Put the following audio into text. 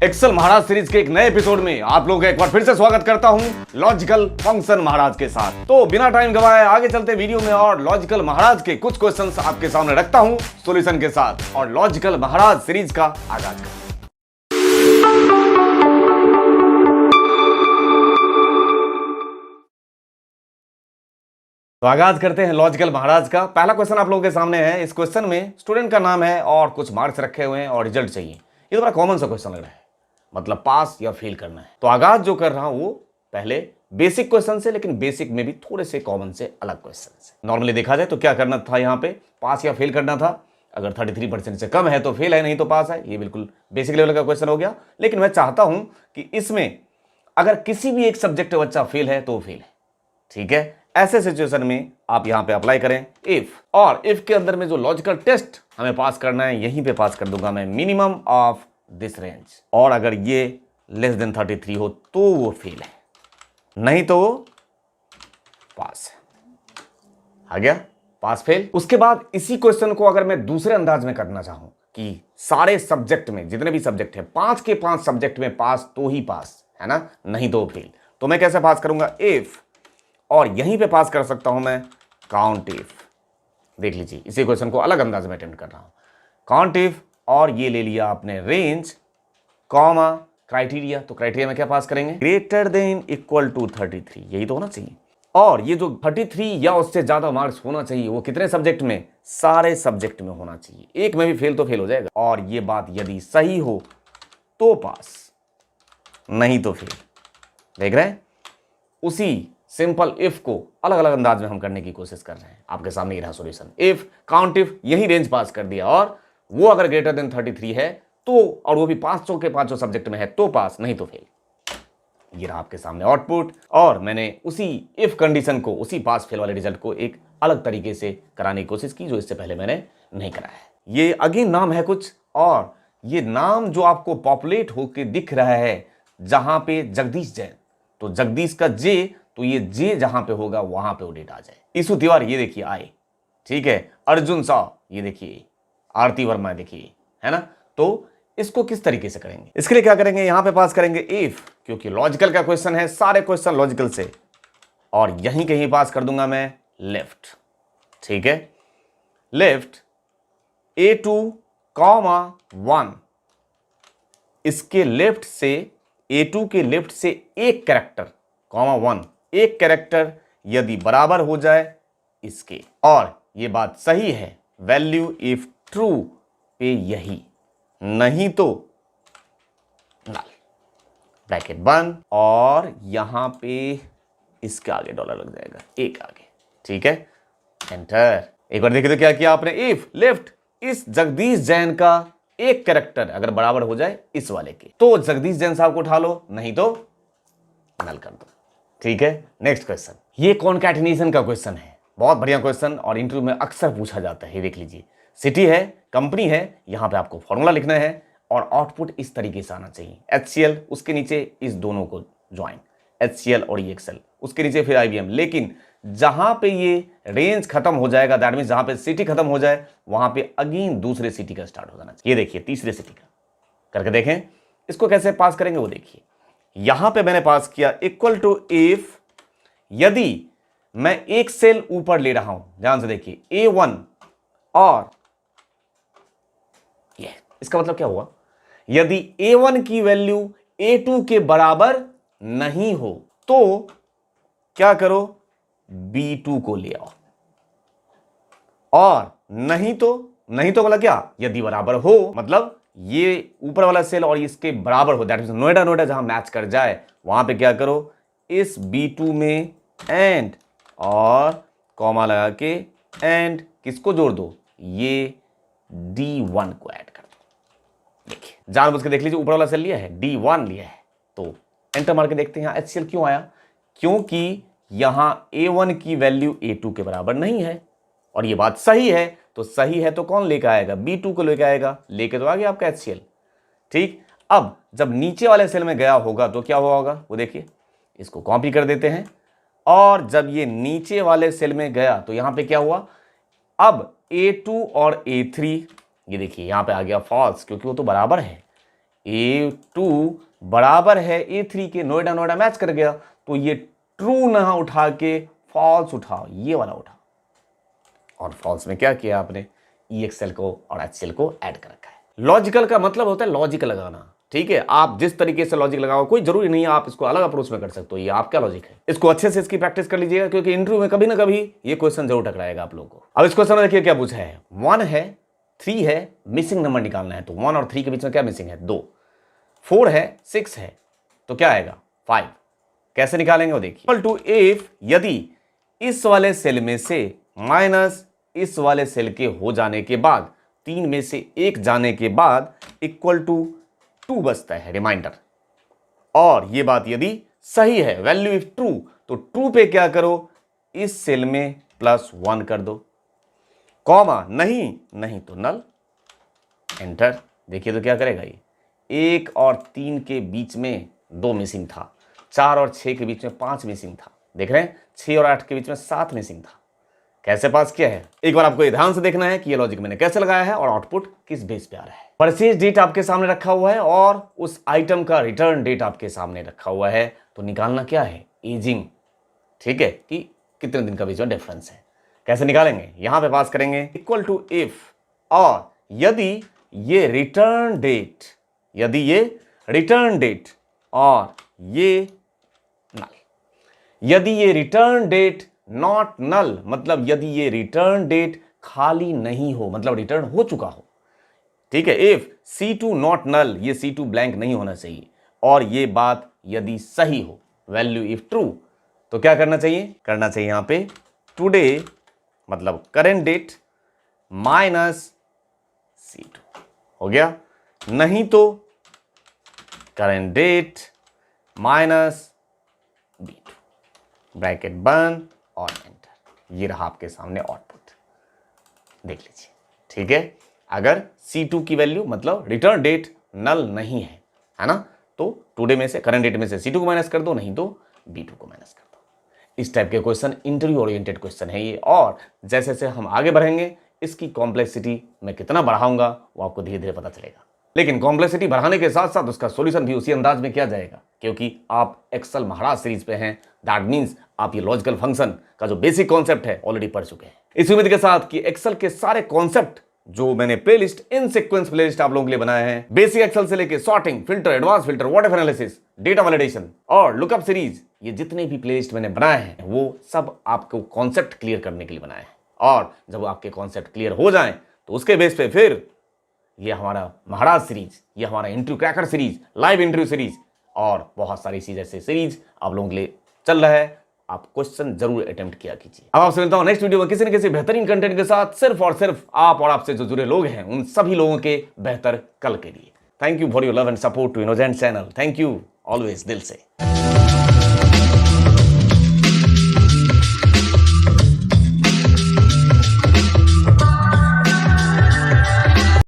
Excel महाराज series के एक नए एपिसोड में आप लोगों का एक बार फिर से स्वागत करता हूं लॉजिकल फंक्शन महाराज के साथ। तो बिना टाइम गवाए आगे चलते वीडियो में और लॉजिकल महाराज के कुछ क्वेश्चंस आपके सामने रखता हूं सॉल्यूशन के साथ और लॉजिकल महाराज सीरीज का आगाज करते हैं। तो आगाज करते हैं लॉजिकल महाराज का। पहला क्वेश्चन आप लोगों के सामने है। इस क्वेश्चन में स्टूडेंट का नाम है और कुछ मार्क्स रखे हुए हैं और रिजल्ट चाहिए। ये तो बड़ा कॉमन सा क्वेश्चन लग रहा है, मतलब पास या फेल करना है। तो आगाज जो कर रहा हूं वो पहले बेसिक क्वेश्चन से, लेकिन बेसिक में भी थोड़े से कॉमन से अलग क्वेश्चन से। नॉर्मली देखा जाए तो क्या करना था, यहाँ पे पास या फेल करना था। अगर 33% से कम है तो फेल है, नहीं तो पास है। ये बिल्कुल बेसिक लेवल का क्वेश्चन हो गया। लेकिन मैं चाहता हूं कि इसमें अगर किसी भी एक सब्जेक्ट में बच्चा फेल है तो फेल है, ठीक है। ऐसे सिचुएशन में आप यहां पे अप्लाई करें इफ, और इफ के अंदर में जो लॉजिकल टेस्ट हमें पास करना है यहीं पे पास कर दूंगा मैं, मिनिमम ऑफ दिस रेंज। और अगर ये लेस देन 33 हो तो वो फेल है, नहीं तो वो पास है। आ गया पास फेल। उसके बाद इसी क्वेश्चन को अगर मैं दूसरे अंदाज में करना चाहूं कि सारे सब्जेक्ट में जितने भी सब्जेक्ट है 5 के 5 सब्जेक्ट में पास तो ही पास है ना, नहीं तो फेल। तो मैं कैसे पास करूंगा, इफ, और यहीं पे पास कर सकता हूं मैं काउंट इफ। देख लीजिए इसी क्वेश्चन को अलग अंदाज में अटेम्प्ट कर रहा हूं। काउंट इफ, और ये ले लिया आपने रेंज, कॉमा, क्राइटेरिया। तो क्राइटेरिया में क्या पास करेंगे, ग्रेटर देन इक्वल टू 33, यही तो होना चाहिए। और ये जो 33 या उससे ज्यादा मार्क्स होना चाहिए वो कितने सब्जेक्ट में, सारे सब्जेक्ट में होना चाहिए। एक में भी फेल तो फेल हो जाएगा। और ये बात यदि सही हो तो पास, नहीं तो फेल। देख रहे हैं, उसी सिंपल इफ को अलग अलग अंदाज में हम करने की कोशिश कर रहे हैं। आपके सामने ये रहा सॉल्यूशन। इफ, काउंट इफ, यही रेंज पास कर दिया। और वो अगर ग्रेटर देन 33 है तो, और वो भी 500 के 500 सब्जेक्ट में है तो पास, नहीं तो फेल। ये रहा आपके सामने आउटपुट। और मैंने उसी इफ कंडीशन को, उसी पास फेल वाले रिजल्ट को एक अलग तरीके से कराने की कोशिश की जो इससे पहले मैंने नहीं कराया है। ये अगेन नाम है कुछ, और ये नाम जो आपको पॉपुलेट होकर दिख रहा है जहां पे जगदीश जैन, तो जगदीश का जे, तो ये जे जहां पे होगा वहां पे वो डेट आ जाए। ईसु तिवारी, ये देखिए आए, ठीक है। अर्जुन शाह, ये देखिए। आरती वर्मा, देखिए, है ना। तो इसको किस तरीके से करेंगे, इसके लिए क्या करेंगे, यहां पे पास करेंगे इफ, क्योंकि लॉजिकल का क्वेश्चन है, सारे क्वेश्चन लॉजिकल से। और यहीं कहीं पास कर दूंगा मैं लेफ्ट, ठीक है। लेफ्ट A2, 1, इसके लेफ्ट से, A2 के लेफ्ट से एक कैरेक्टर, 1, एक कैरेक्टर यदि बराबर हो जाए इसके, और ये बात सही है, वैल्यू इफ ट्रू पे यही, नहीं तो नल। ब्रैकेट बंद, और यहां पे इसके आगे डॉलर लग जाएगा, एक आगे, ठीक है। एंटर। एक बार देखिए तो क्या किया आपने, इफ लेफ्ट, इस जगदीश जैन का एक कैरेक्टर अगर बराबर हो जाए इस वाले के, तो जगदीश जैन साहब को उठा लो, नहीं तो नल कर दो, ठीक है। नेक्स्ट क्वेश्चन, ये कॉन्कैटिनेशन का क्वेश्चन है, बहुत बढ़िया क्वेश्चन और इंटरव्यू में अक्सर पूछा जाता है। देख लीजिए, सिटी है, कंपनी है, यहां पे आपको फॉर्मूला लिखना है और आउटपुट इस तरीके से आना चाहिए। HCL, उसके नीचे इस दोनों को ज्वाइन, HCL और EXL, उसके नीचे फिर IBM। लेकिन जहां पे ये रेंज खत्म हो जाएगा, दैट मीन जहां पे सिटी खत्म हो जाए वहां पे अगेन दूसरे सिटी का स्टार्ट हो जाना चाहिए। ये देखिए तीसरे सिटी का करके देखें। इसको कैसे पास करेंगे वो देखिए। यहां पे मैंने पास किया इक्वल टू इफ, यदि मैं एक सेल ऊपर ले रहा हूं, ध्यान से देखिए, A1, और ये इसका मतलब क्या हुआ, यदि A1 की वैल्यू A2 के बराबर नहीं हो तो क्या करो, B2 को ले आओ, और नहीं तो बोला क्या, यदि बराबर हो, मतलब ये ऊपर वाला सेल और इसके बराबर हो, दैट मींस नोएडा जहां मैच कर जाए वहां पे क्या करो, इस B2 में एंड, और कॉमा लगा के एंड किसको जोड़ दो, ये D1 को ऐड कर दो। देखिए जानबूझ के देख लीजिए, ऊपर वाला सेल लिया है, D1 लिया है, तो एंटर मार के देखते हैं यहां HCL क्यों आया, क्योंकि यहां A1 की वैल्यू A2 के बराबर नहीं है। और ये बात सही है, तो सही है तो कौन लेकर आएगा, B2 को लेकर आएगा, लेके तो आ गया आपका HCL, ठीक। अब जब नीचे वाले सेल में गया होगा तो क्या हुआ होगा वो देखिए, इसको कॉपी कर देते हैं, और जब ये नीचे वाले सेल में गया तो यहां पे क्या हुआ, अब A2 और A3, ये देखिए यहां पे आ गया फॉल्स, क्योंकि वो तो बराबर है। A2 बराबर है A3 के, नोएडा नोएडा मैच कर गया, तो ये ट्रू ना उठा के फॉल्स उठाओ, ये वाला उठाओ, और फॉल्स में क्या किया आपने, EXL को और HCl को ऐड कर रखा है। लॉजिकल का मतलब होता है लॉजिक लगाना, ठीक है। आप जिस तरीके से लॉजिक लगाओ, कोई जरूरी नहीं है आप इसको अलग अप्रोच में कर सकते हो, ये आपका लॉजिक है। इसको अच्छे से इसकी प्रैक्टिस कर लीजिएगा, क्योंकि इंटरव्यू में कभी ना कभी ये क्वेश्चन जरूर टकराएगा आप लोगों को। अब इस क्वेश्चन में देखिए क्या पूछा है, 1 है, 3 है, मिसिंग नंबर निकालना है, तो 1 और 3 के बीच में क्या मिसिंग है, 2, 4 है, 6 है, तो क्या आएगा 5। कैसे निकालेंगे वो देखिए। इक्वल टू इफ यदि इस वाले सेल में से माइनस इस वाले सेल के हो जाने के बाद 3 में से 1 जाने के बाद इक्वल टू 2 बचता है रिमाइंडर, और ये बात यदि सही है, वैल्यू इफ ट्रू, तो ट्रू पे क्या करो, इस सेल में +1 कर दो, कॉमा नहीं तो नल, एंटर। देखिए तो क्या करेगा ये, 1 और 3 के बीच में 2 मिसिंग था, 4 और 6 के बीच में 5 मिसिंग था, देख रहे हैं, 6 और 8 के बीच में 7 मिसिंग था। कैसे पास किया है, एक बार आपको ध्यान से देखना है कि ये लॉजिक मैंने कैसे लगाया है और आउटपुट किस बेस पे आ रहा है। परचेज डेट आपके सामने रखा हुआ है और उस आइटम का रिटर्न डेट आपके सामने रखा हुआ है, तो निकालना क्या है, एजिंग, ठीक है, कि कितने दिन का बीच में डिफरेंस है। कैसे निकालेंगे, यहां पे पास करेंगे इक्वल टू इफ, और यदि ये रिटर्न डेट और ये नल, यदि ये रिटर्न डेट नॉट नल, मतलब यदि ये रिटर्न डेट खाली नहीं हो, मतलब रिटर्न हो चुका हो, ठीक है। इफ C2 नॉट नल, ये C2 ब्लैंक नहीं होना चाहिए, और ये बात यदि सही हो, वैल्यू इफ ट्रू, तो क्या करना चाहिए, यहां पे टुडे मतलब करेंट डेट माइनस C2 हो गया, नहीं तो current date minus B2, bracket बंद और एंटर। ये रहा आपके सामने आउटपुट, देख लीजिए, ठीक है। अगर C2 की वैल्यू मतलब रिटर्न डेट नल नहीं है ना, तो टुडे में से, करंट डेट में से C2 को माइनस कर दो, नहीं तो B2 को माइनस कर दो। इस टाइप के क्वेश्चन इंटरव्यू ओरिएंटेड क्वेश्चन है ये, और जैसे जैसे हम आगे बढ़ेंगे इसकी कॉम्प्लेक्सिटी मैं कितना बढ़ाऊंगा वो आपको धीरे धीरे पता चलेगा। लेकिन कॉम्प्लेक्सिटी बढ़ाने के साथ साथ उसका सॉल्यूशन भी उसी अंदाज में किया जाएगा, क्योंकि आप एक्सेल महाराज सीरीज पे हैं, दैट मींस आप ये लॉजिकल फंक्शन का जो बेसिक कॉन्सेप्ट है ऑलरेडी पढ़ चुके हैं। इस उम्मीद के साथ कि एक्सेल के सारे कॉन्सेप्ट जो मैंने प्लेलिस्ट, इन सीक्वेंस प्लेलिस्ट आप लोगों के लिए बनाए हैं, बेसिक एक्सेल से लेके sorting, filter, advance filter, what if analysis, data validation और लुकअप सीरीज, ये जितने भी प्लेलिस्ट मैंने बनाए हैं वो सब आपको कॉन्सेप्ट क्लियर करने के लिए बनाए हैं। और जब आपके कॉन्सेप्ट क्लियर हो जाएं तो उसके बेस पे फिर ये हमारा महाराज सीरीज, ये हमारा interview cracker series, live interview series और बहुत सारी चीज ऐसे सीरीज आप लोगों के लिए चल रहा है। आप क्वेश्चन जरूर अटेम्प्ट किया कीजिए। अब आपसे मिलता हूं नेक्स्ट वीडियो में किसी न किसी बेहतरीन कंटेंट के साथ, सिर्फ और सिर्फ आप और आपसे जो जुड़े लोग हैं उन सभी लोगों के बेहतर कल के लिए। Thank you for your love and support to innocent channel. Thank you always, दिल से।